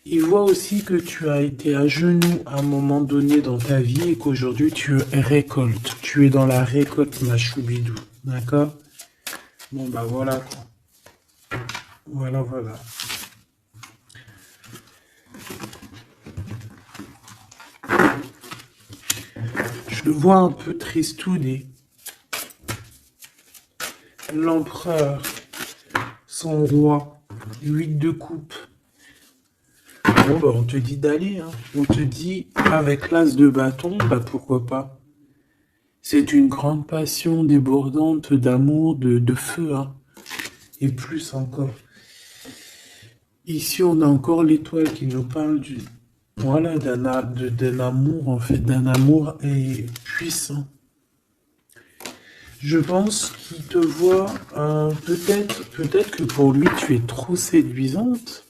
Il voit aussi que tu as été à genoux à un moment donné dans ta vie et qu'aujourd'hui tu récoltes. Tu es dans la récolte, ma choubidou. D'accord? Bon, bah voilà quoi. Voilà, voilà. Je le vois un peu tristouné. L'empereur, son roi, 8 de coupe. Bon, bah, on te dit d'aller, hein. On te dit, avec l'as de bâton, bah pourquoi pas. C'est une grande passion débordante d'amour, de feu, hein. Et plus encore. Ici, on a encore l'étoile qui nous parle voilà, d'un amour, en fait, d'un amour puissant. Je pense qu'il te voit, peut-être que pour lui, tu es trop séduisante.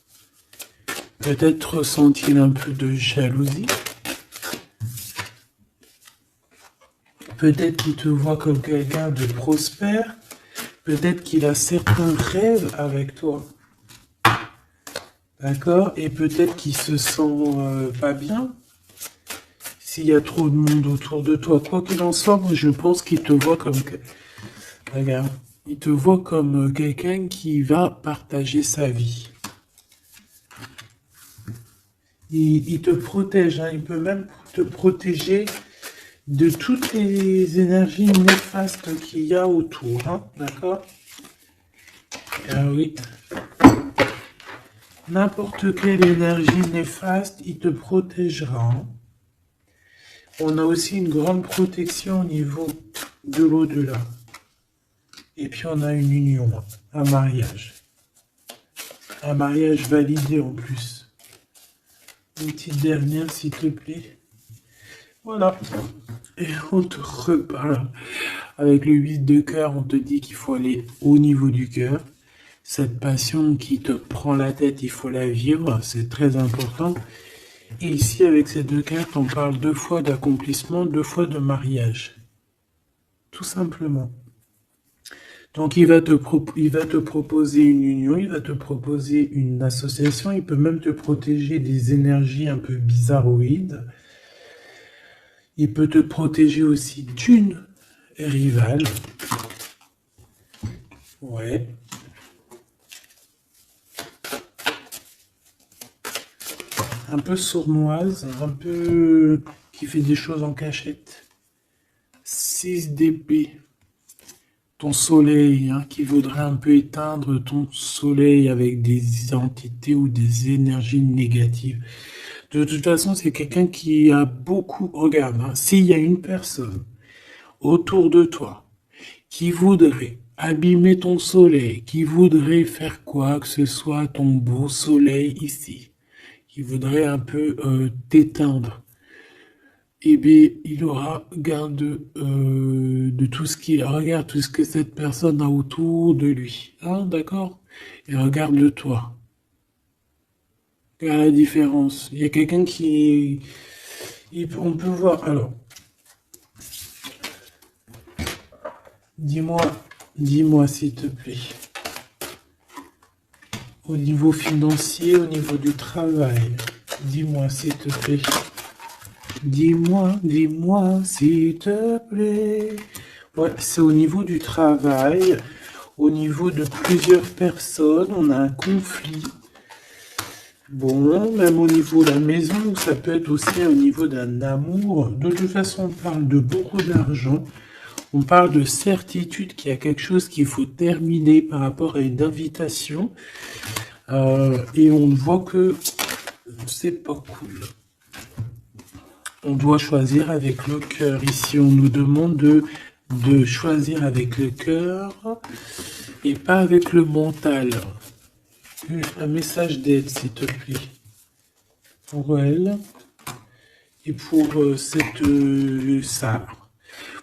Peut-être ressent-il un peu de jalousie. Peut-être qu'il te voit comme quelqu'un de prospère. Peut-être qu'il a certains rêves avec toi. D'accord? Et peut-être qu'il se sent pas bien s'il y a trop de monde autour de toi. Quoi qu'il en soit, moi je pense qu'il te voit comme... Regarde, il te voit comme quelqu'un qui va partager sa vie. Il te protège, hein. Il peut même te protéger de toutes les énergies néfastes qu'il y a autour, hein. D'accord? Ah oui. N'importe quelle énergie néfaste, il te protégera, hein. On a aussi une grande protection au niveau de l'au-delà. Et puis on a une union, un mariage. Un mariage validé en plus. Une petite dernière, s'il te plaît. Voilà. Et on te reparle. Avec le 8 de cœur, on te dit qu'il faut aller au niveau du cœur. Cette passion qui te prend la tête, il faut la vivre. C'est très important. Et ici, avec ces deux cartes, on parle 2 fois d'accomplissement, 2 fois de mariage. Tout simplement. Donc, il va te proposer une union, il va te proposer une association, il peut même te protéger des énergies un peu bizarroïdes. Il peut te protéger aussi d'une rivale. Ouais. Un peu sournoise, un peu qui fait des choses en cachette. 6 d'épée. Ton soleil, hein, qui voudrait un peu éteindre ton soleil avec des entités ou des énergies négatives. De toute façon, c'est quelqu'un qui a beaucoup... Regarde, hein, s'il y a une personne autour de toi qui voudrait abîmer ton soleil, qui voudrait faire quoi que ce soit à ton beau soleil ici, qui voudrait un peu t'éteindre, eh bien, il aura garde de tout ce qui... Regarde tout ce que cette personne a autour de lui. Hein, d'accord? Et regarde toi. Regarde la différence. Il y a quelqu'un qui... On peut voir... Alors, dis-moi s'il te plaît. Au niveau financier, au niveau du travail. Dis-moi, s'il te plaît. Dis-moi, s'il te plaît. Ouais, c'est au niveau du travail, au niveau de plusieurs personnes, on a un conflit. Bon, même au niveau de la maison, ça peut être aussi au niveau d'un amour. De toute façon, on parle de beaucoup d'argent. On parle de certitude qu'il y a quelque chose qu'il faut terminer par rapport à une invitation. Et on voit que c'est pas cool. On doit choisir avec le cœur. Ici, on nous demande de choisir avec le cœur et pas avec le mental. Un message d'aide, s'il te plaît. Pour elle et pour ça.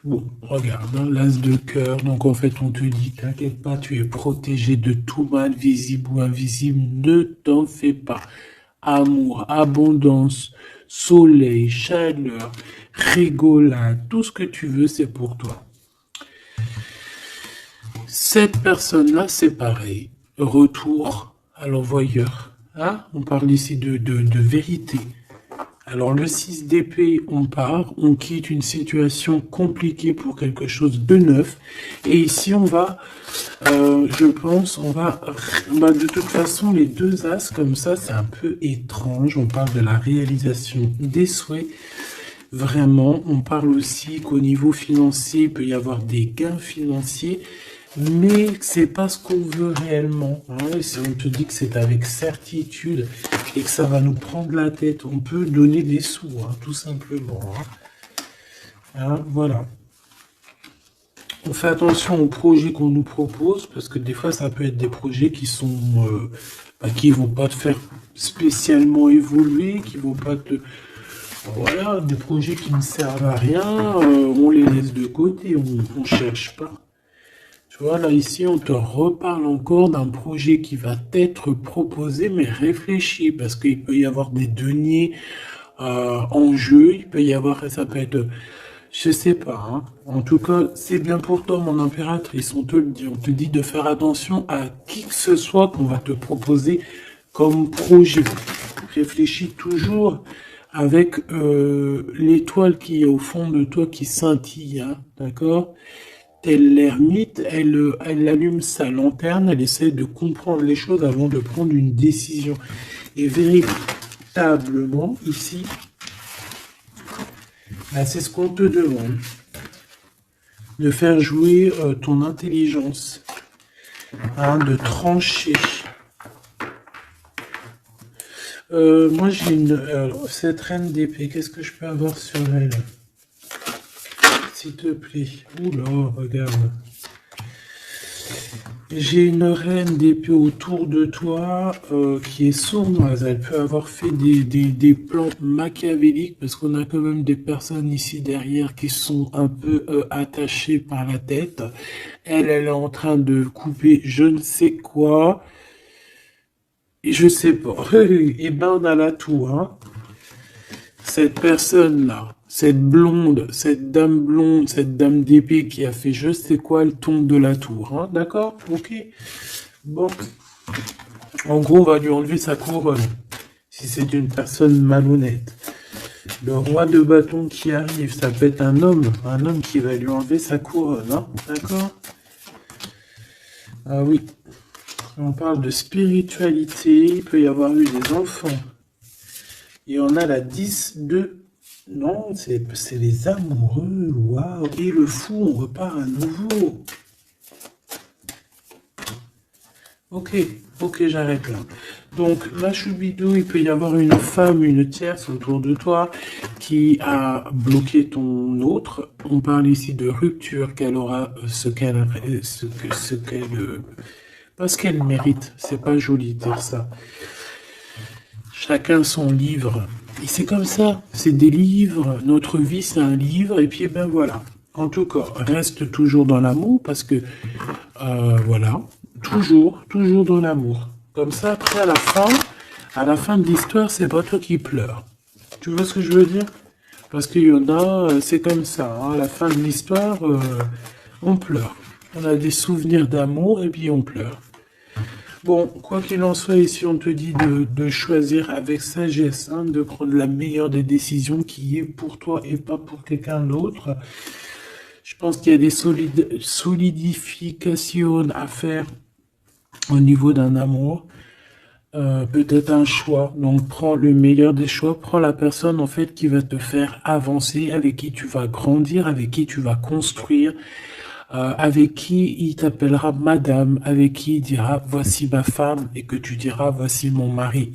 Bon, regarde, hein, l'as de cœur. Donc, en fait, on te dit, t'inquiète pas, tu es protégé de tout mal, visible ou invisible. Ne t'en fais pas. Amour, abondance, soleil, chaleur, rigolade, tout ce que tu veux, c'est pour toi. Cette personne-là, c'est pareil. Retour à l'envoyeur. Hein? On parle ici de vérité. Alors le 6 d'épée, on part, on quitte une situation compliquée pour quelque chose de neuf. Et ici, on va, je pense, de toute façon, les deux as comme ça, c'est un peu étrange. On parle de la réalisation des souhaits. Vraiment, on parle aussi qu'au niveau financier, il peut y avoir des gains financiers. Mais c'est pas ce qu'on veut réellement. Hein. Si on te dit que c'est avec certitude et que ça va nous prendre la tête, on peut donner des sous, hein, tout simplement. Hein, voilà. On fait attention aux projets qu'on nous propose, parce que des fois, ça peut être des projets qui sont, qui vont pas te faire spécialement évoluer, qui vont pas te... Voilà, des projets qui ne servent à rien, on les laisse de côté, on cherche pas. Tu vois, là, ici, on te reparle encore d'un projet qui va t'être proposé, mais réfléchi, parce qu'il peut y avoir des deniers en jeu, il peut y avoir, ça peut être, je sais pas, hein. En tout cas, c'est bien pour toi, mon impératrice, on te dit de faire attention à qui que ce soit qu'on va te proposer comme projet. Réfléchis toujours avec l'étoile qui est au fond de toi qui scintille, hein, d'accord? Telle l'ermite, elle allume sa lanterne, elle essaie de comprendre les choses avant de prendre une décision. Et véritablement, ici, c'est ce qu'on te demande. De faire jouer ton intelligence, hein, de trancher. Moi, j'ai cette reine d'épée, qu'est-ce que je peux avoir sur elle? S'il te plaît. Oula, regarde. J'ai une reine d'épée autour de toi qui est sournoise. Elle peut avoir fait des plans machiavéliques parce qu'on a quand même des personnes ici derrière qui sont un peu attachées par la tête. Elle est en train de couper je ne sais quoi. Et je sais pas. Et ben on a la tour, hein. Cette personne-là, cette blonde, cette dame d'épée qui a fait je sais quoi, elle tombe de la tour, hein, d'accord? Ok. Bon. En gros, on va lui enlever sa couronne, si c'est une personne malhonnête. Le roi de bâton qui arrive, ça peut être un homme qui va lui enlever sa couronne, hein, d'accord? Ah oui. On parle de spiritualité, il peut y avoir eu des enfants. Et on a la 10 de... Non, c'est les amoureux. Waouh. Et le fou, on repart à nouveau. Ok, j'arrête là. Donc, la choubidou, il peut y avoir une femme, une tierce autour de toi qui a bloqué ton autre. On parle ici de rupture, qu'elle aura parce qu'elle mérite. C'est pas joli de dire ça. Chacun son livre. Et c'est comme ça, c'est des livres. Notre vie, c'est un livre. Et puis, ben voilà. En tout cas, reste toujours dans l'amour parce que, voilà, toujours dans l'amour. Comme ça, après, à la fin de l'histoire, c'est pas toi qui pleures. Tu vois ce que je veux dire? Parce qu'il y en a, c'est comme ça. Hein, à la fin de l'histoire, on pleure. On a des souvenirs d'amour et puis on pleure. Bon, quoi qu'il en soit, ici on te dit de choisir avec sagesse, hein, de prendre la meilleure des décisions qui est pour toi et pas pour quelqu'un d'autre. Je pense qu'il y a des solidifications à faire au niveau d'un amour. Peut-être un choix. Donc prends le meilleur des choix, prends la personne en fait qui va te faire avancer, avec qui tu vas grandir, avec qui tu vas construire, avec qui il t'appellera madame, avec qui il dira voici ma femme et que tu diras voici mon mari.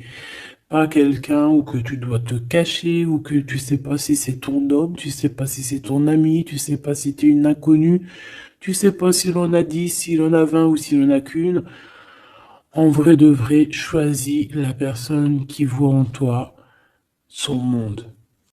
Pas quelqu'un où que tu dois te cacher, ou que tu sais pas si c'est ton homme, tu sais pas si c'est ton ami, tu sais pas si tu es une inconnue, tu sais pas si l'on a 10, si l'on a 20 ou si l'on a qu'une. En vrai de vrai, choisis la personne qui voit en toi son monde.